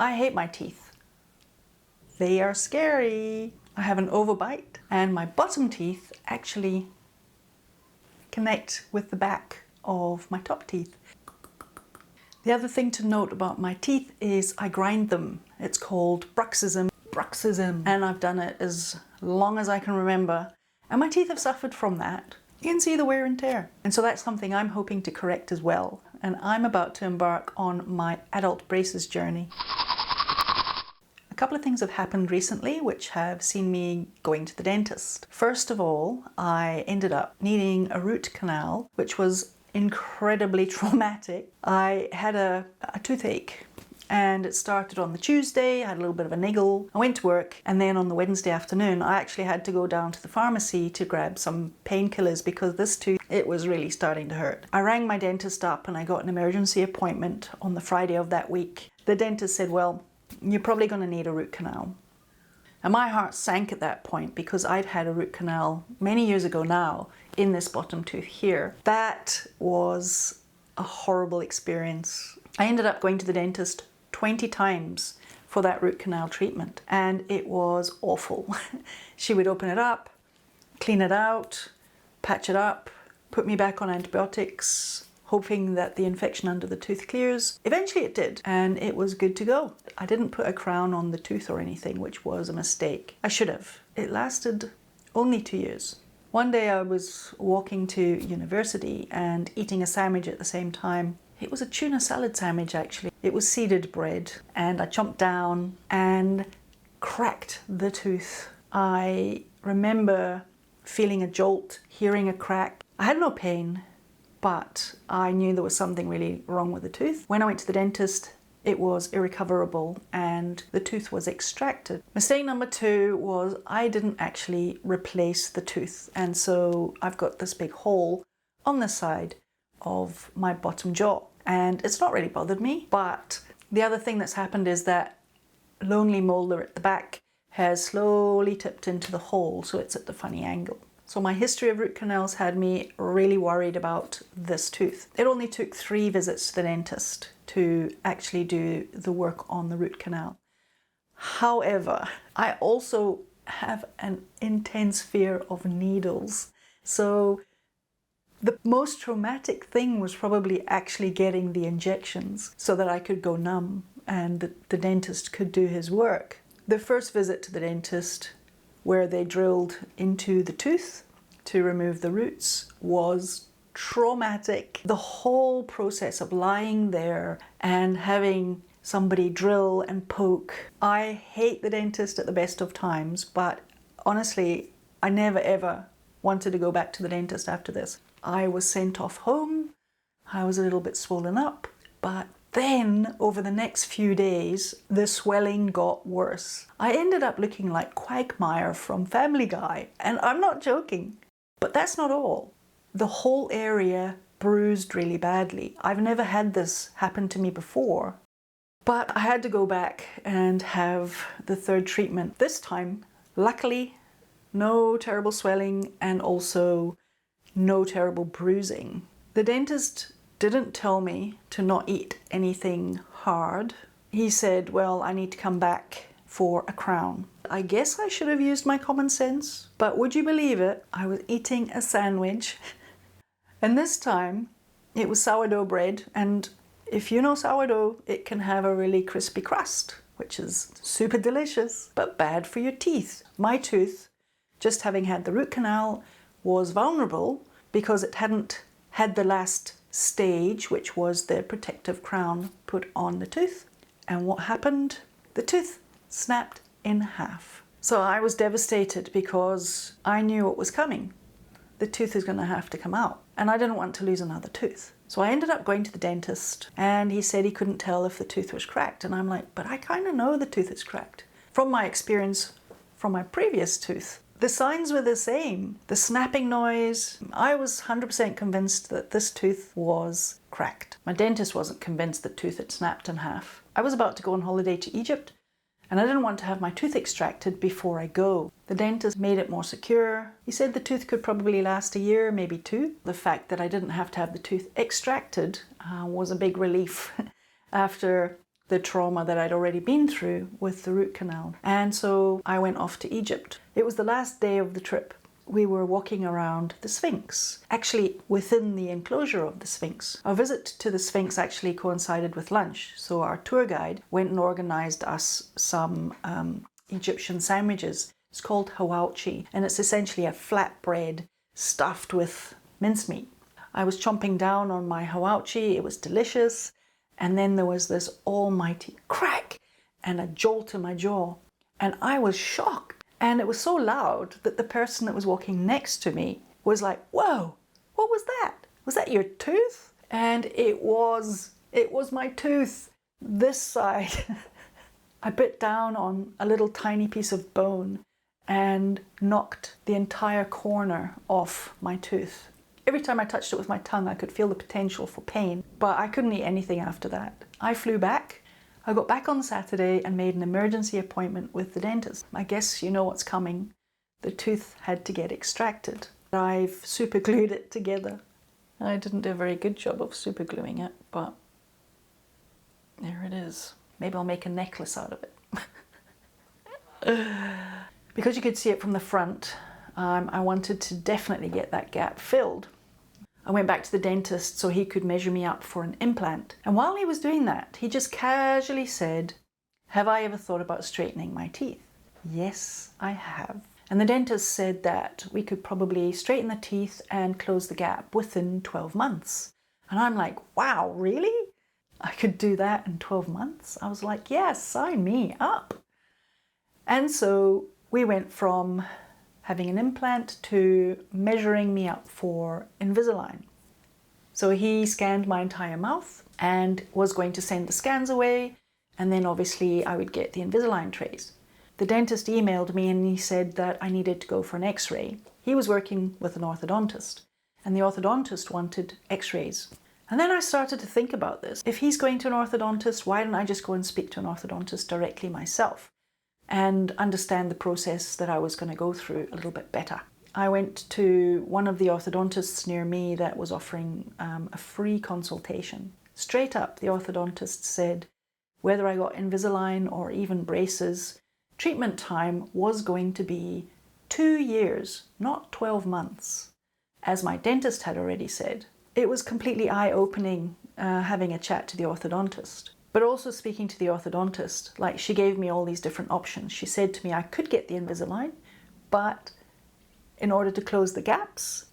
I hate my teeth. They are scary. I have an overbite and my bottom teeth actually connect with the back of my top teeth. The other thing to note about my teeth is I grind them. It's called bruxism. And I've done it as long as I can remember. And my teeth have suffered from that. You can see the wear and tear. And so that's something I'm hoping to correct as well. And I'm about to embark on my adult braces journey. A couple of things have happened recently which have seen me going to the dentist. First of all, I ended up needing a root canal, which was incredibly traumatic. I had a toothache and it started on the Tuesday. I had a little bit of a niggle. I went to work, and then on the Wednesday afternoon I actually had to go down to the pharmacy to grab some painkillers because this tooth, it was really starting to hurt. I rang my dentist up and I got an emergency appointment on the Friday of that week. The dentist said, well, you're probably going to need a root canal. And my heart sank at that point because I'd had a root canal many years ago now in this bottom tooth here. That was a horrible experience. I ended up going to the dentist 20 times for that root canal treatment, and it was awful. She would open it up, clean it out, patch it up, put me back on antibiotics, hoping that the infection under the tooth clears. Eventually it did, and it was good to go. I didn't put a crown on the tooth or anything, which was a mistake. I should have. It lasted only 2 years. One day I was walking to university and eating a sandwich at the same time. It was a tuna salad sandwich actually. It was seeded bread, and I chomped down and cracked the tooth. I remember feeling a jolt, hearing a crack. I had no pain, but I knew there was something really wrong with the tooth. When I went to the dentist, it was irrecoverable and the tooth was extracted. Mistake number 2 was I didn't actually replace the tooth, and so I've got this big hole on the side of my bottom jaw, and it's not really bothered me. But the other thing that's happened is that lonely molar at the back has slowly tipped into the hole, so it's at the funny angle. So my history of root canals had me really worried about this tooth. It only took 3 visits to the dentist to actually do the work on the root canal. However, I also have an intense fear of needles. So the most traumatic thing was probably actually getting the injections so that I could go numb and the dentist could do his work. The first visit to the dentist, where they drilled into the tooth to remove the roots, was traumatic. The whole process of lying there and having somebody drill and poke. I hate the dentist at the best of times, but honestly, I never ever wanted to go back to the dentist after this. I was sent off home. I was a little bit swollen up, but then over the next few days, the swelling got worse. I ended up looking like Quagmire from Family Guy, and I'm not joking. But that's not all. The whole area bruised really badly. I've never had this happen to me before, but I had to go back and have the 3rd treatment. This time, luckily, no terrible swelling and also no terrible bruising. The dentist didn't tell me to not eat anything hard. He said, well, I need to come back for a crown. I guess I should have used my common sense, but would you believe it? I was eating a sandwich, and this time it was sourdough bread, and if you know sourdough, it can have a really crispy crust, which is super delicious, but bad for your teeth. My tooth, just having had the root canal, was vulnerable because it hadn't had the last stage, which was the protective crown put on the tooth. And what happened? The tooth snapped in half. So I was devastated because I knew what was coming. The tooth is going to have to come out, and I didn't want to lose another tooth. So I ended up going to the dentist, and he said he couldn't tell if the tooth was cracked. And I'm like, but I kind of know the tooth is cracked. From my experience from my previous tooth, the signs were the same. The snapping noise. I was 100% convinced that this tooth was cracked. My dentist wasn't convinced the tooth had snapped in half. I was about to go on holiday to Egypt, and I didn't want to have my tooth extracted before I go. The dentist made it more secure. He said the tooth could probably last a year, maybe 2. The fact that I didn't have to have the tooth extracted was a big relief after the trauma that I'd already been through with the root canal. And so I went off to Egypt. It was the last day of the trip. We were walking around the Sphinx, actually within the enclosure of the Sphinx. Our visit to the Sphinx actually coincided with lunch, so our tour guide went and organized us some Egyptian sandwiches. It's called hawauchi, and it's essentially a flatbread stuffed with mincemeat. I was chomping down on my hawauchi, it was delicious, and then there was this almighty crack and a jolt in my jaw, and I was shocked. And it was so loud that the person that was walking next to me was like, "Whoa, what was that? Was that your tooth?" And it was my tooth, this side. I bit down on a little tiny piece of bone and knocked the entire corner off my tooth. Every time I touched it with my tongue, I could feel the potential for pain, but I couldn't eat anything after that. I flew back. I got back on Saturday and made an emergency appointment with the dentist. I guess you know what's coming. The tooth had to get extracted. I've super glued it together. I didn't do a very good job of super gluing it, but there it is. Maybe I'll make a necklace out of it. Because you could see it from the front, I wanted to definitely get that gap filled. I went back to the dentist so he could measure me up for an implant. And while he was doing that, he just casually said, "Have I ever thought about straightening my teeth?" Yes, I have. And the dentist said that we could probably straighten the teeth and close the gap within 12 months. And I'm like, wow, really? I could do that in 12 months? I was like, yes, sign me up. And so we went from having an implant to measuring me up for Invisalign. So he scanned my entire mouth and was going to send the scans away, and then obviously I would get the Invisalign trays. The dentist emailed me and he said that I needed to go for an x-ray. He was working with an orthodontist, and the orthodontist wanted x-rays. And then I started to think about this. If he's going to an orthodontist, why don't I just go and speak to an orthodontist directly myself and understand the process that I was going to go through a little bit better? I went to one of the orthodontists near me that was offering a free consultation. Straight up, the orthodontist said whether I got Invisalign or even braces, treatment time was going to be 2 years, not 12 months, as my dentist had already said. It was completely eye-opening having a chat to the orthodontist. But also speaking to the orthodontist, like she gave me all these different options. She said to me I could get the Invisalign, but in order to close the gaps,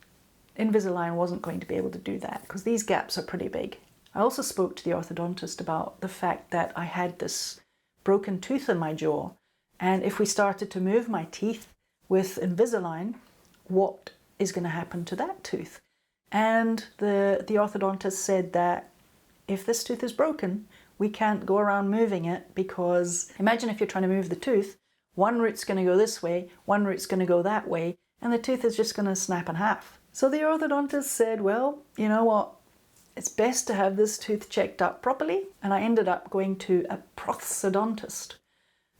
Invisalign wasn't going to be able to do that because these gaps are pretty big. I also spoke to the orthodontist about the fact that I had this broken tooth in my jaw, and if we started to move my teeth with Invisalign, what is going to happen to that tooth? And the orthodontist said that if this tooth is broken, we can't go around moving it, because imagine if you're trying to move the tooth, one root's going to go this way, one root's going to go that way, and the tooth is just going to snap in half. So the orthodontist said, well, you know what? It's best to have this tooth checked up properly. And I ended up going to a prosthodontist.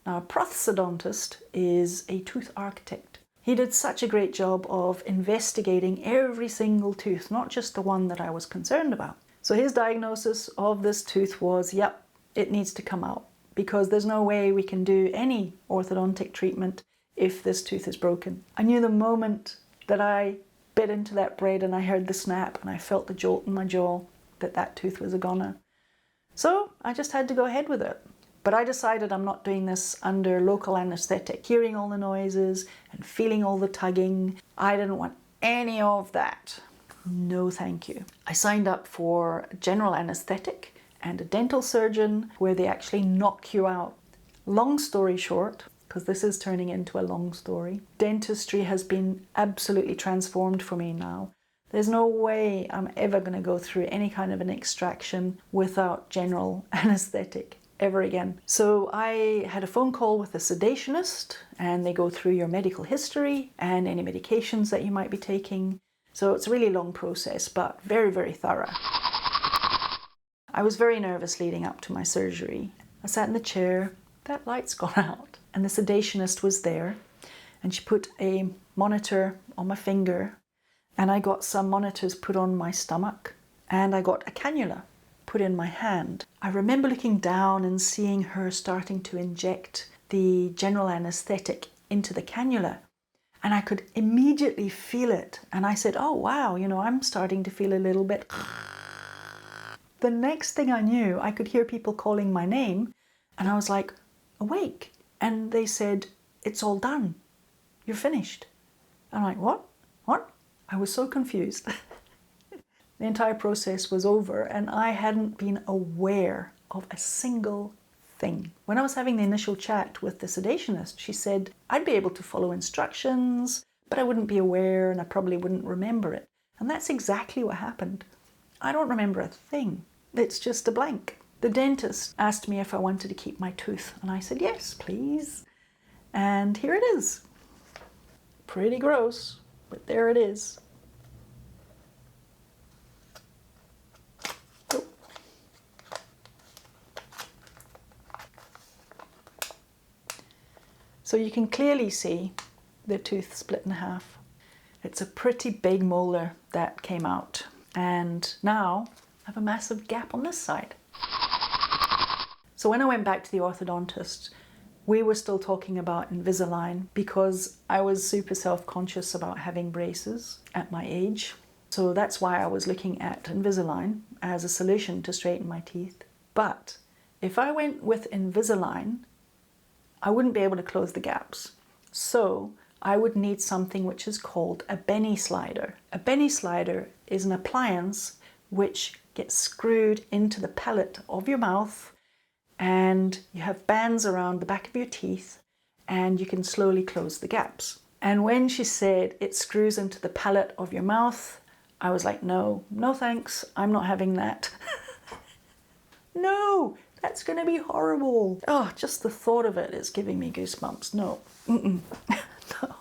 Now, a prosthodontist is a tooth architect. He did such a great job of investigating every single tooth, not just the one that I was concerned about. So his diagnosis of this tooth was, yep, it needs to come out, because there's no way we can do any orthodontic treatment if this tooth is broken. I knew the moment that I bit into that bread and I heard the snap and I felt the jolt in my jaw that that tooth was a goner. So I just had to go ahead with it. But I decided I'm not doing this under local anesthetic, hearing all the noises and feeling all the tugging. I didn't want any of that. No, thank you. I signed up for general anesthetic and a dental surgeon where they actually knock you out. Long story short, because this is turning into a long story, dentistry has been absolutely transformed for me now. There's no way I'm ever going to go through any kind of an extraction without general anesthetic ever again. So I had a phone call with a sedationist, and they go through your medical history and any medications that you might be taking. So it's a really long process, but very, very thorough. I was very nervous leading up to my surgery. I sat in the chair, that light's gone out, and the sedationist was there, and she put a monitor on my finger, and I got some monitors put on my stomach, and I got a cannula put in my hand. I remember looking down and seeing her starting to inject the general anesthetic into the cannula. And I could immediately feel it. And I said, oh, wow, I'm starting to feel a little bit. The next thing I knew, I could hear people calling my name. And I was like, awake. And they said, it's all done. You're finished. I'm like, what? What? I was so confused. The entire process was over and I hadn't been aware of a single thing. When I was having the initial chat with the sedationist, she said I'd be able to follow instructions, but I wouldn't be aware and I probably wouldn't remember it. And that's exactly what happened. I don't remember a thing. It's just a blank. The dentist asked me if I wanted to keep my tooth and I said, yes, please. And here it is. Pretty gross, but there it is. So you can clearly see the tooth split in half. It's a pretty big molar that came out. And now I have a massive gap on this side. So when I went back to the orthodontist, we were still talking about Invisalign because I was super self-conscious about having braces at my age. So that's why I was looking at Invisalign as a solution to straighten my teeth. But if I went with Invisalign, I wouldn't be able to close the gaps. So I would need something which is called a Benny slider. A Benny slider is an appliance which gets screwed into the palate of your mouth and you have bands around the back of your teeth and you can slowly close the gaps. And when she said it screws into the palate of your mouth, I was like, no thanks, I'm not having that. No! That's going to be horrible. Oh, just the thought of it is giving me goosebumps. No. No.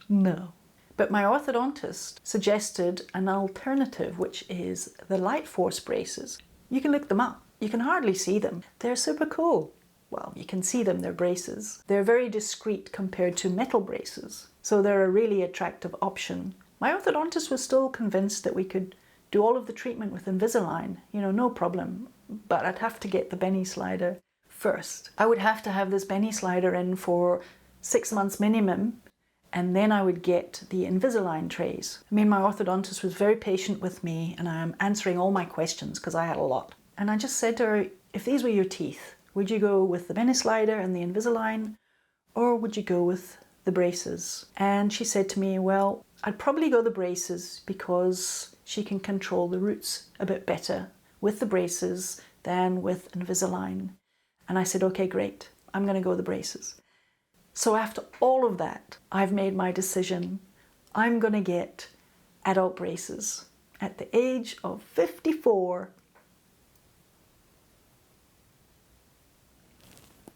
No. But my orthodontist suggested an alternative, which is the light force braces. You can look them up. You can hardly see them. They're super cool. Well, you can see them, they're braces. They're very discreet compared to metal braces. So they're a really attractive option. My orthodontist was still convinced that we could do all of the treatment with Invisalign, no problem. But I'd have to get the Benny slider first. I would have to have this Benny slider in for 6 months minimum, and then I would get the Invisalign trays. I mean, my orthodontist was very patient with me, and I'm answering all my questions because I had a lot. And I just said to her, if these were your teeth, would you go with the Benny slider and the Invisalign, or would you go with the braces? And she said to me, well, I'd probably go the braces because she can control the roots a bit better with the braces than with Invisalign. And I said, okay, great, I'm going to go the braces. So after all of that, I've made my decision. I'm going to get adult braces at the age of 54.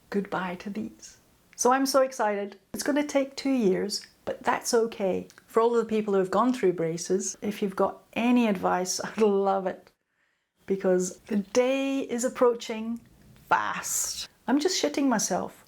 Goodbye to these. So I'm so excited. It's going to take 2 years, but that's okay. For all of the people who have gone through braces, if you've got any advice, I'd love it. Because the day is approaching fast. I'm just shitting myself.